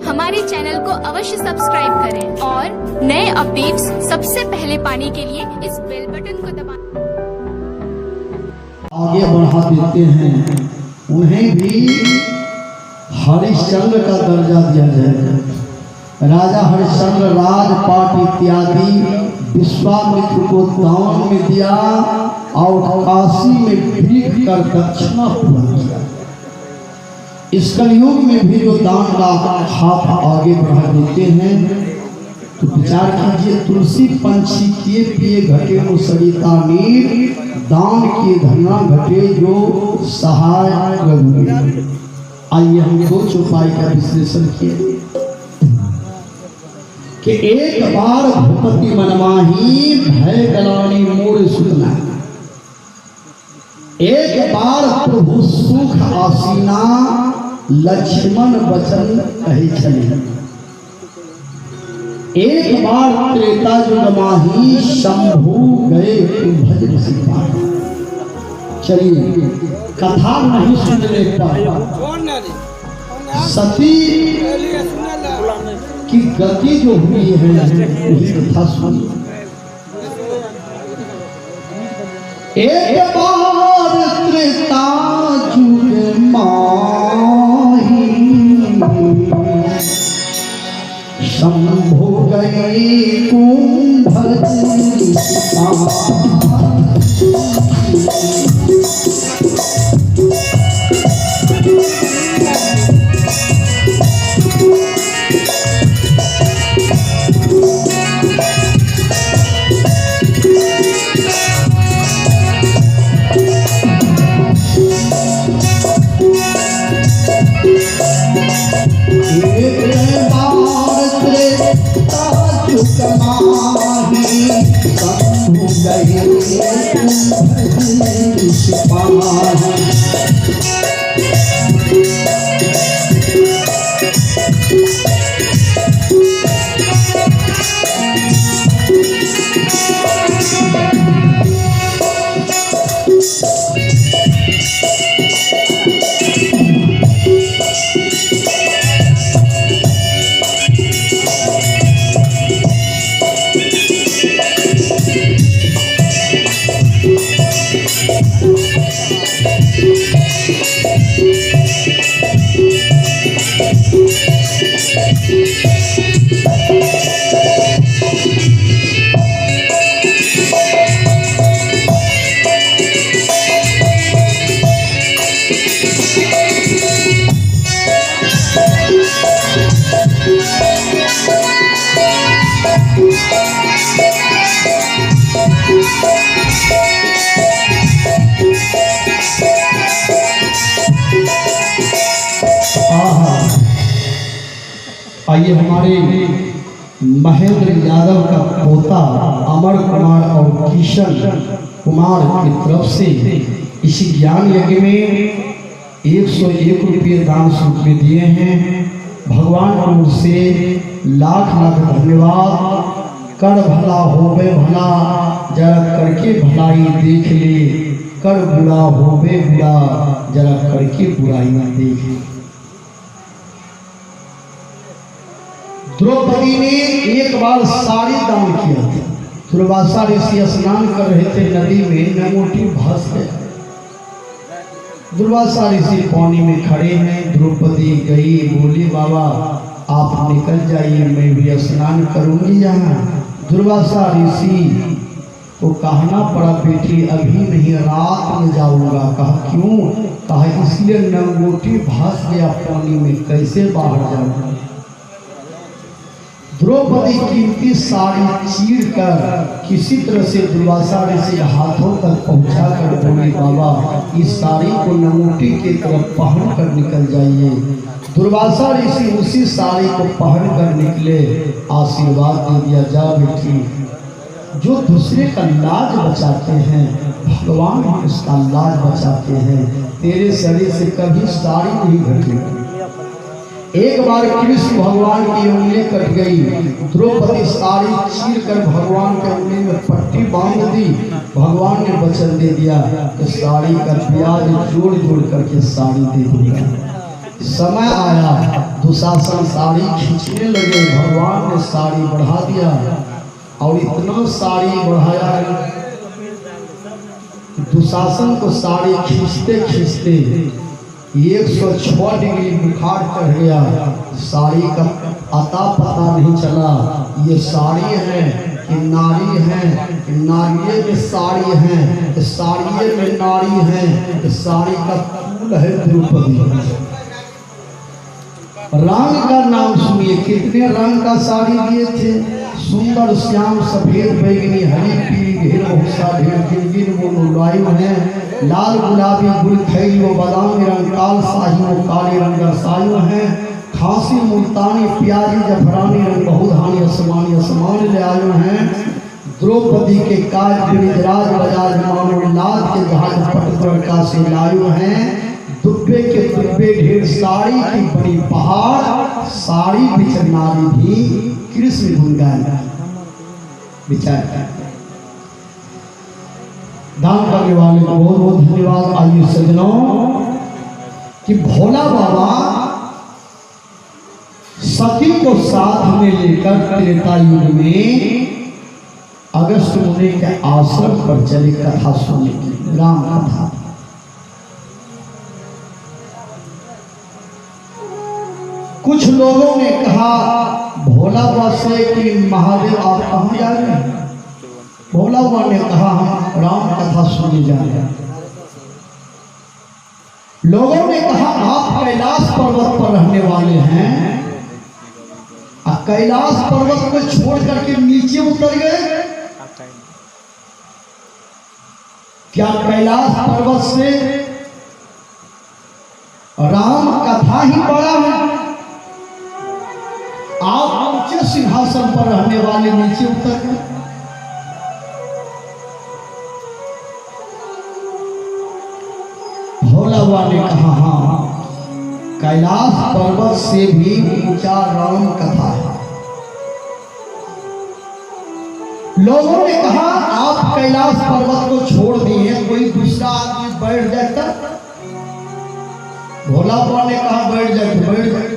हमारे चैनल को अवश्य सब्सक्राइब करें और नए अपडेट्स सबसे पहले पाने के लिए इस बेल बटन को दबाएं। आगे बढ़ा देते हैं, उन्हें भी हरिश्चंद्र का दर्जा दिया जाएगा। राजा हरिश्चंद्र राजपाट इत्यादि विश्वामित्र को दान में दिया और काशी में भीख कर दक्षिणा पूरा किया। इस कलयुग में भी जो दान का हाथ आगे बढ़ा देते हैं, तो विचार कीजिए, तुलसी पंछी किए पिए घटे वो सरिता नीर, दान किए धना घटे जो सहाय रघुवीर। आइए हम दो चौपाई का विश्लेषण किए कि एक बार भूपति मनमाही भय गलानी मोर सुतना, एक बार प्रभु सुख आसीना लक्ष्मण वचन कहे चले, एक बार त्रेता युग माही शंभु गए भजन सिपाही। चलिए कथा नहीं सुन लेता, सती की गति जो हुई है वही कथा सुनिए। एक बार त्रेता युग माही शंभु गए कुंभ आइए हमारे महेंद्र यादव का पोता अमर कुमार और किशन कुमार की तरफ से इस ज्ञान यज्ञ में 101 रुपये दान स्वरूप में दिए हैं। भगवान की ओर से लाख लाख धन्यवाद। कर भला होवे भला, जरा करके भलाई देख ले, कर बुरा होवे बुरा, जरा करके बुराई न देख ले। द्रौपदी ने एक बार साड़ी दान किया था। दुर्वासा ऋषि स्नान कर रहे थे नदी में, नमोटी भास गया। दुर्वासा ऋषि पानी में खड़े हैं, द्रौपदी गई, बोली बाबा आप निकल जाइए, मैं भी स्नान करूंगी यहाँ। दुर्वासा ऋषि को कहना पड़ा बेटी अभी नहीं, रात में जाऊंगा। कहा क्यों? कहा इसलिए नमोटी भास गया पानी में, कैसे बाहर जाऊंगा। द्रौपदी कीमती साड़ी चीर कर किसी तरह से दुर्वासा ऋषि हाथों तक पहुंचा कर बोली बाबा इस साड़ी को नमोटी की तरफ पहन कर निकल जाइए। दुर्वासा ऋषि उसी साड़ी को पहन कर निकले, आशीर्वाद दे दिया, जा बेटी जो दूसरे का लाज बचाते हैं भगवान भी उसका लाज बचाते हैं, तेरे शरीर से कभी साड़ी नहीं घटेगी। एक बार कृष्ण भगवान की उंगली कट गई, द्रौपदी साड़ी चीर कर भगवान के उंगली में पट्टी बांध दी। भगवान ने वचन दे दिया कि साड़ी का ब्याज जोड़ जोड़ करके साड़ी दे दूंगा। समय आया, दुशासन साड़ी खींचने लगे। भगवान ने साड़ी बढ़ा दिया और इतना साड़ी बढ़ाया, दुशासन को साड़ी खींचते खींचते 106 डिग्री बुखार चढ़ गया। साड़ी का अता पता नहीं चला, ये साड़ी है कि नारी है, नारिये में साड़ी है, साड़िये में नारी है, साड़ी का फूल है द्रौपदी। रंग का नाम सुनिए, कितने रंग का साड़ी दिए थे, सुंदर श्याम सफेद बैगनी हरी पीली ढेर भूसा ढेर गिरगिर वो लायु है, लाल गुलाबी गुल खैरी वो बादामी रंग काल शाही वो काले रंग सायु है, खांसी मुल्तानी प्याजी जफरानी रंग बहुधानी असमानी असमान ले आयु हैं। द्रौपदी के काज गिरिजराज बजाज मानो लाल के जहाज पटवर का से लायु हैं। दुब्बे के दुब्बे ढेर साड़ी की बड़ी पहाड़, साड़ी बिच नारी भी कृष्ण गुण गाया। विचार दान करने वाले को बहुत बहुत धन्यवाद। आइए सज्जनों कि भोला बाबा सती को साथ में लेकर त्रेता युग में अगस्त मुनि के आश्रम पर चले कथा सुनने के लिए, राम कथा। कुछ लोगों ने कहा भोला बाबा से कि महादेव आप कहाँ जा रहे हैं? भोला बाबा ने कहा हम राम कथा सुनने जा रहे हैं। लोगों ने कहा आप कैलाश पर्वत पर रहने वाले हैं, कैलाश पर्वत को छोड़ करके नीचे उतर गए, क्या कैलाश पर्वत से राम कथा ही बड़ा है? आप ऊंचे सिंहासन पर रहने वाले नीचे उतर गए। भोला बाबा ने कहा हाँ, कैलाश पर्वत से भी ऊंचा राम कथा है। लोगों ने कहा आप कैलाश पर्वत को छोड़ दिए, कोई दूसरा आदमी बैठ जाता। भोला बाबा ने कहा बैठ जाए तो बैठ जाए।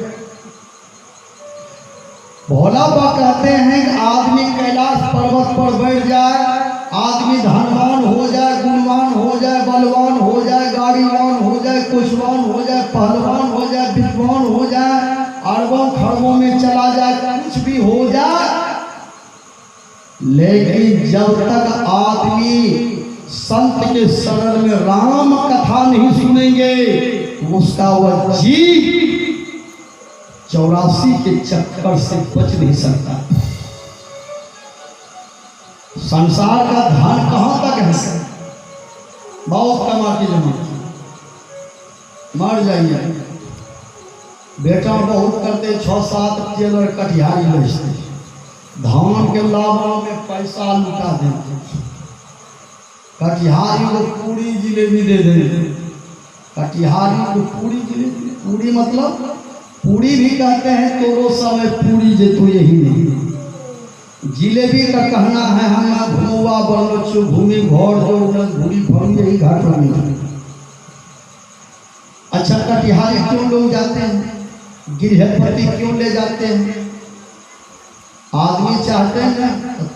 भोला बाबा कहते हैं कि आदमी कैलाश पर्वत पर बैठ जाए, आदमी धनवान हो जाए, गुणवान हो जाए, बलवान हो जाए, गाड़ीवान हो जाए, कुशवान हो जाए, पहलवान हो जाए, विद्वान हो जाए, अरबों खरबों में चला जाए, कुछ भी हो जाए, लेकिन जब तक आदमी संत के शरण में राम कथा नहीं सुनेंगे, उसका वह जीव 84 के चक्कर से बच नहीं सकता। संसार का धन कहां तक है? बहुत कमा के जमा, मर जाइए। बेटा बहुत करते 6-7 टेलर कटिहारी बेचते, धान के लाभों में पैसा लुटा देते, कटिहारी को पूरी जिलेबी दे देते। कटिहारी को पूरी जिलेबी, पूरी मतलब पूरी भी कहते हैं तोरो समय पूरी जे तो यही नहीं। जिलेबी का कहना है हम घुमवा बनो भूमि घर जो भूरी भूमि यही घाट में। अच्छा कटिहारी क्यों लोग जाते हैं? गिरहपति क्यों ले जाते हैं? आदमी चाहते हैं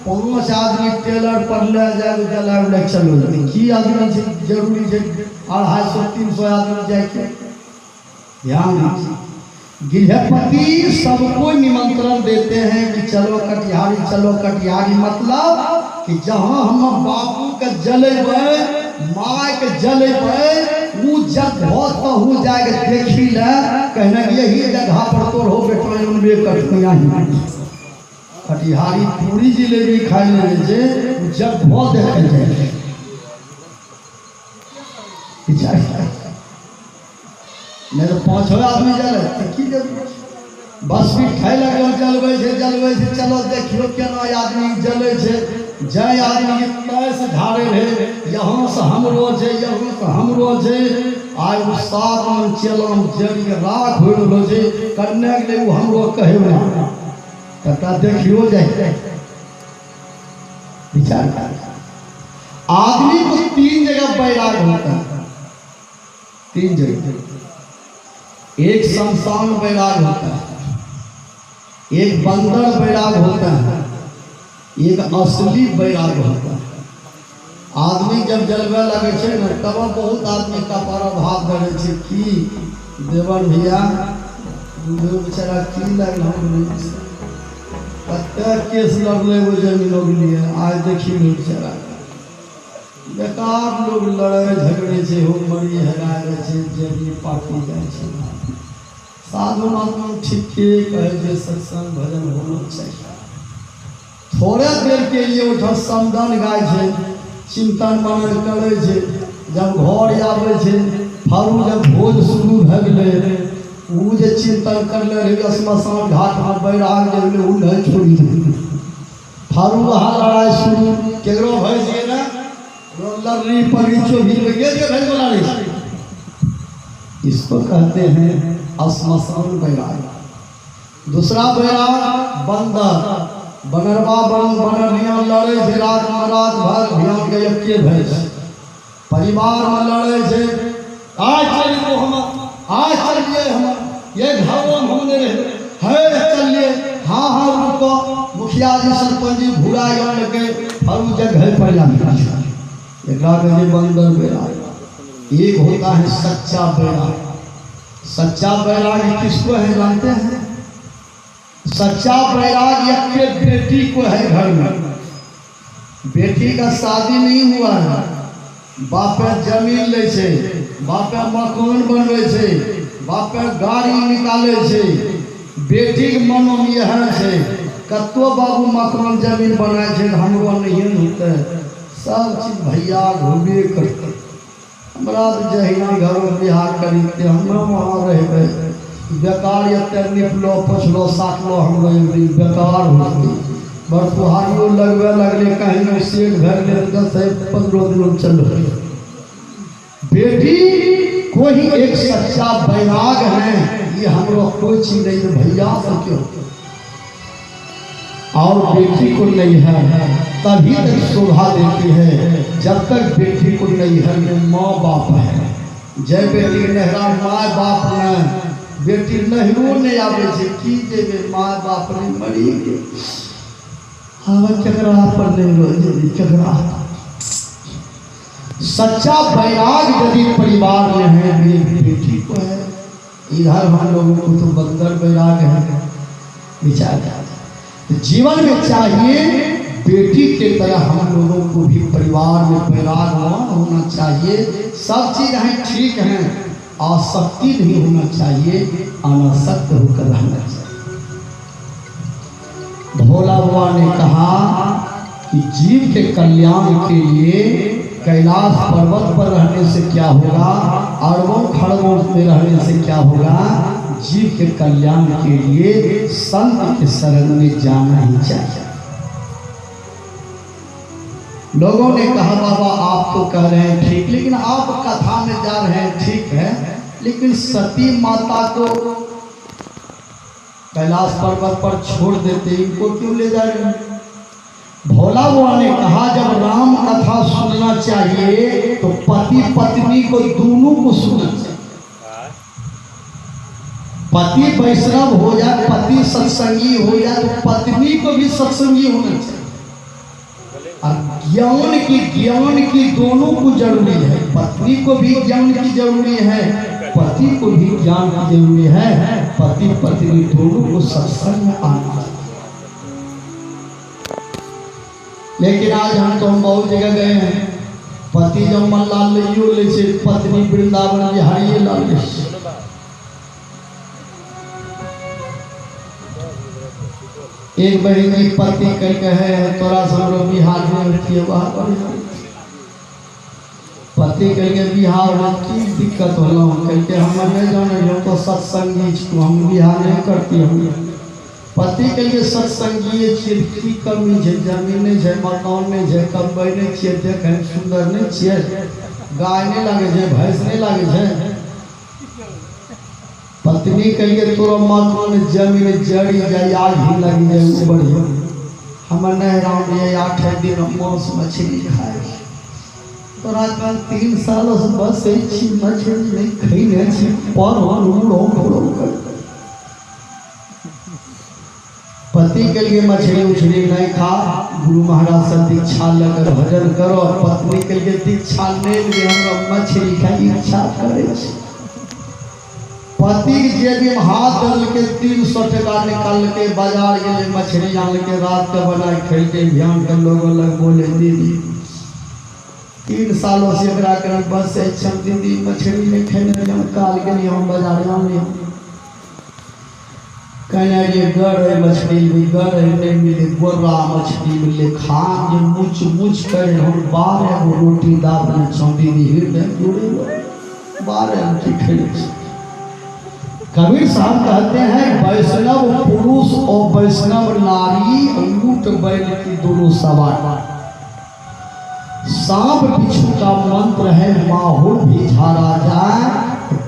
5 आदमी टेलर पर ले जाए जला चलो की आदमी जरूरी है 250-300 आदमी जाए। ध्यान दीजिए, गृहपति सबको निमंत्रण देते हैं कि चलो कटिहारी, चलो कटिहारी, मतलब कि जहाँ हम बापू के जलेबे, माँ के जलेबे, वो जब बहुत हो जाएगा देखी ले, कहना यही जगह पर तो हो बेटा उनबे कटनिया ही कटिहारी पूरी जिलेबी खाई ले जे जब बहुत देखे जाए। नहीं तो 5-6 आदमी जले तो की जरूरत? बस भी खाई लगे जलवे से चलो देखियो केना आदमी जले छे। जय आदमी पैस धारे रहे, यहाँ से हमरो छे, यहाँ से हमरो छे, आय वो सावन चलम जरी राख हो रहलो छे, करने के लिए वो हमरो कहे ना तथा देखियो जाए। विचार कर, आदमी को 3 जगह बैराग होता है, 3 जगह। एक शमशान बैराग होता है, एक बंदर बैराग होता है, एक असली बैराग होता है। आदमी जब जलवे लगे छे न तब बहुत आदमी का पर भाव धरे छे कि देवर भैया बेचारा की लगल कते केस लड़ले वो जमीनों के लिए। आज देखिए बेचारा बेकार लोग लड़े झगड़े से हो मरी हराए छे जेबी पार्टी जाए छे। साधु महात्मा ठीक कहे जे सत्संग भजन होना चाहिए। थोड़े देर के लिए उठ समदन गाय छे, चिंतन मनन करे छे। जब घर आवे छे फारू जब भोज शुरू भ गेले उ जे चिंतन करले रहे श्मशान घाट में बैराग जे उ नहीं छोड़ी दे। फारू वहाँ लड़ाई शुरू केकरो भय जे ना लड़नी पड़ी चोरी में ये भय बोला रही। इसको कहते हैं श्मशान बैराग। दूसरा बैराग बंदर बनरवा बनरिया लड़े थे रात में रात भर ध्यान के यके भय परिवार में लड़े थे। आज चलिए हम ये घर में घूमने रहे है चलिए हाँ हाँ रुको मुखिया जी सरपंच जी भूरा यान के हर जगह पर जाने एक बंदर बैराग। एक होता है सच्चा बैराग। सच्चा बैराग किसको है जानते हैं? सच्चा बैराग एक बेटी को है घर में। बेटी का शादी नहीं हुआ है, बापे जमीन ले छे, बापे मकान बनवे छे, बापे गाड़ी निकाले छे। बेटी के मन में यह है कतो बाबू मकान जमीन बनाए छे हमरो नहीं होते सब चीज भैया घूमे करते। हमरा जहिना घर में बिहार करी हम वहाँ रह बेकार ये निपलो पछलो साकलो हम बेकार हो गई। बड़ तुहारियों लगवे लगले कहीं सेठ घर ले 10-15 दिन चल रही। बेटी को ही एक सच्चा बैराग है, ये हमरो कोई चीज नहीं भैया से क्यों। और बेटी को नहीं है तभी तक शोभा देती है जब तक बेटी को नहीं है में माँ बाप है। जय बेटी नहरा माँ बाप ने बेटी नहरो नहीं आवे छे की देवे माँ बाप ने मरी के हवा चकरा पर नहीं चकरा। सच्चा बैराग यदि परिवार में है बेटी को है। इधर हम लोगों को तो बंदर बैराग है। विचार जीवन में चाहिए बेटी के तरह हम लोगों को भी परिवार में बैरागवान होना चाहिए। सब चीज है ठीक है, आसक्ति नहीं होना चाहिए, अनासक्त होकर रहना चाहिए। भोला बाबा ने कहा कि जीव के कल्याण के लिए कैलाश पर्वत पर रहने से क्या होगा, अरबों खड़बों में रहने से क्या होगा, जीव के कल्याण के लिए संत के शरण में जाना ही चाहिए। लोगों ने कहा बाबा आप तो कह रहे हैं ठीक, लेकिन आप कथा में जा रहे हैं ठीक है, लेकिन सती माता को कैलाश पर्वत पर छोड़ देते इनको क्यों ले जा रहे हैं? भोला बाबा ने कहा जब राम कथा सुनना चाहिए तो पति पत्नी को दोनों को सुनना चाहिए। पति वैष्णव हो जाए, पति सत्संगी हो जाए तो पत्नी को भी सत्संगी होना चाहिए। और ज्ञान की दोनों को जरूरी है। पत्नी को भी ज्ञान की जरूरी है, पति को भी ज्ञान की जरूरी है। पति पत्नी दोनों को सत्संग में आना चाहिए। लेकिन आज हम तो बहुत जगह गए हैं, पति जब मल्लाल ले से पत्नी वृंदावन बिहारी लाल ले। एक बहनी पति कह कहे तोरा सब बिहार में पति कह के बिहार में की दिक्कत होला कहते हम नहीं जाने तो सत्संगी हम बिहार नहीं करती। हम पति के लिए सत्संगी की कमी है, जमीन नहीं है, मकान नहीं है, कमाई नहीं छे, देखे सुंदर नहीं छे, गाय नहीं लगे है, भैंस नहीं लगे है। पत्नी के लिए तोरा मकान जमीन जड़ी जाए आग ही लगी जाए बढ़िया। हम नहीं 8 दिन मांस मछली खाए तोरा कल 3 सालों से बस छी मछली नहीं खैने छी पर उड़ो कर पति के लिए मछली उछली नहीं खा। गुरु महाराज से दीक्षा लेकर भजन करो। पत्नी के लिए दीक्षा ले लिए हमरा मछली का इच्छा करे। पति जे भी हाथ डाल के 300 टका निकाल के बाजार गए मछली आन के रात के बना खेलते ध्यान के लोगों लग बोले दीदी 3 सालों से एकरा कर बस से दीदी मछली नहीं खेने हम काल के लिए हम बाजार आने कहने ये गड़ मछली भी गड़ नहीं मिले गोरा मछली मिले खान जो मुच करे हम 12 गो रोटी दाल में चौंदी हृदय जुड़े 12 रोटी खेले। कबीर साहब कहते हैं वैष्णव पुरुष और वैष्णव नारी ऊंट बैल की दोनों सवार। सांप बिच्छू का मंत्र है माहौल भी झाड़ा जाए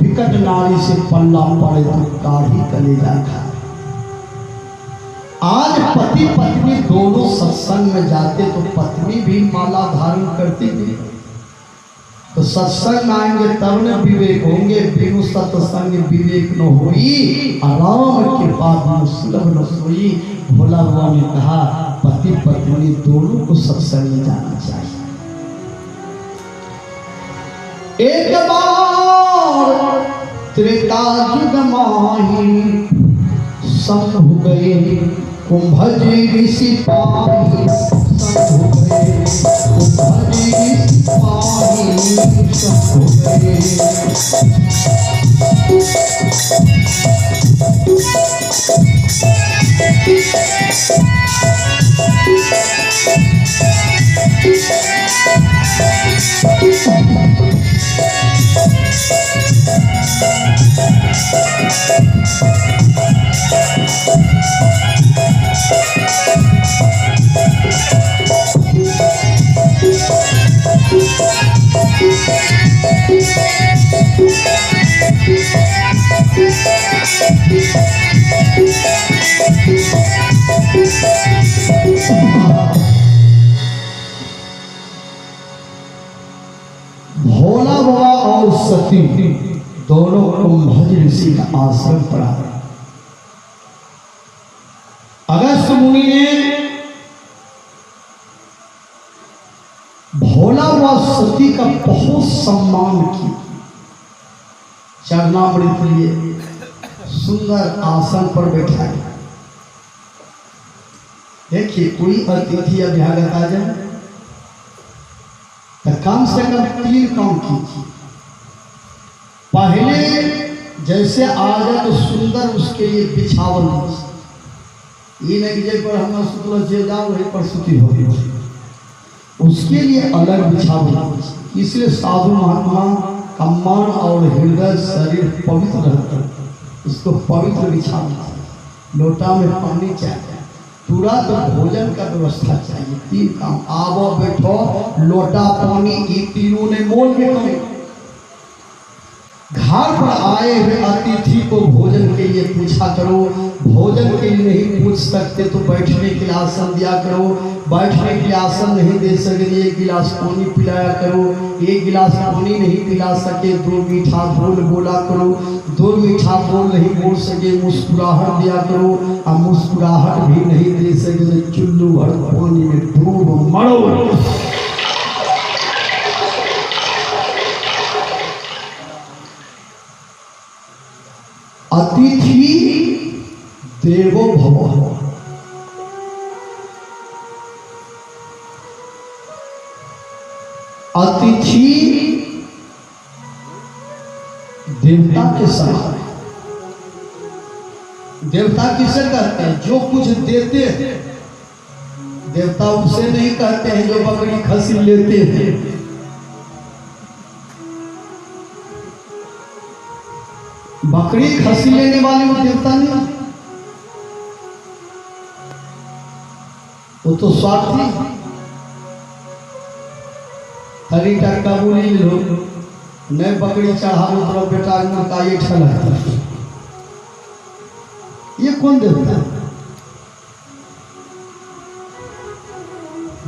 विकट नारी से पल्ला पड़े तो काढ़ी कले जाए। आज पति पत्नी दोनों सत्संग में जाते तो पत्नी भी माला धारण करती थी। तो सत्संग आएंगे तब न विवेक होंगे बिनु सत्संग विवेक न होई आराम के बाद मुस्लिम न सोई। भोला बाबा ने कहा पति पत्नी दोनों को सत्संग में जाना चाहिए। एक बार त्रेता युग माही सब हो गए कुंभजी ऋषि पाही सब हो गए कुंभजी ऋषि पाही सब हो गए। भोला बाबा और सती दोनों कुंभज ऋषि का आश्रम पड़ा। अगस्त मुनि ने भोला व सती का बहुत सम्मान किया। चरणामृत लिए सुंदर आसन पर बैठाए। देखिए कोई अतिथि अभ्यागत आ जाए तो कम से कम 3 काम कीजिए। पहले जैसे आ जाए तो सुंदर उसके लिए बिछावन दीजिए। ये नहीं कि पर हम सुतल जे जाओ वहीं पर सुती हो गई, उसके लिए अलग बिछावन। इसलिए साधु महात्मा का मन और हृदय शरीर पवित्र रहता है, उसको पवित्र बिछाना। लोटा में पानी चाहिए, तुरंत भोजन का व्यवस्था चाहिए। 3 काम आवो बैठो लोटा पानी ये तीनों ने मोल में करें। घर पर आए हुए अतिथि को भोजन के लिए पूछा करो। भोजन के लिए नहीं पूछ सकते तो बैठने के लिए आसन दिया करो। बैठने के लिए आसन नहीं दे सके 1 गिलास पानी पिलाया करो। 1 गिलास पानी नहीं पिला सके 2 मीठा बोल बोला करो। 2 मीठा बोल नहीं बोल सके मुस्कुराहट दिया करो। और मुस्कुराहट भी नहीं दे सके चुल्लू भर पानी में डूब मरो। अतिथि देवो भव। अतिथि देवता के समान। देवता किसे कहते हैं? जो कुछ देते हैं। देवता उसे नहीं कहते हैं जो बकरी खसी लेते हैं। बकरी खसी लेने वाले वो देवता नहीं, वो तो स्वार्थी। हरी टक्का बोली लो नए बकरी चढ़ा तरफ बेटा का ये ठला है। ये कौन देवता है?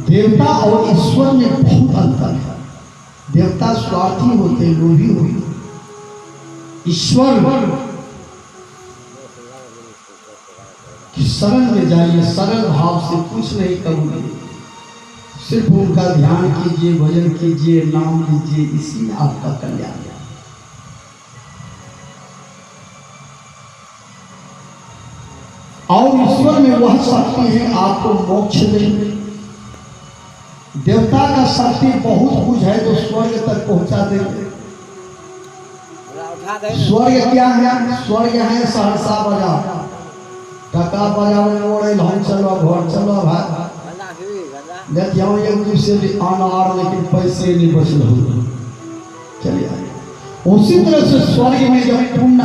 देवता और ईश्वर में बहुत अंतर है। देवता स्वार्थी होते, लोभी होते। ईश्वर कि शरण में जाइए, सरल भाव से कुछ नहीं करोगे, सिर्फ उनका ध्यान कीजिए, भजन कीजिए, नाम लीजिए, इसी में आपका कल्याण है। और ईश्वर में वह शक्ति है आपको मोक्ष देने। देवता का शक्ति बहुत कुछ है जो स्वर्ग तक पहुंचा देंगे। स्वर्ग क्या है? स्वर्ग है सहरसा बाजार, टका बजावे ओढ़े हम चलो घर चलो भाई देखिए एक दूसरे से अनार, लेकिन पैसे नहीं बचल हो, चलिए आइए। उसी तरह से स्वर्ग में जब पुण्य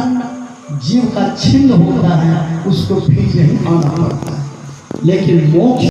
जीव का छिन्न होता है उसको फिर नहीं आना पड़ता है, लेकिन मोक्ष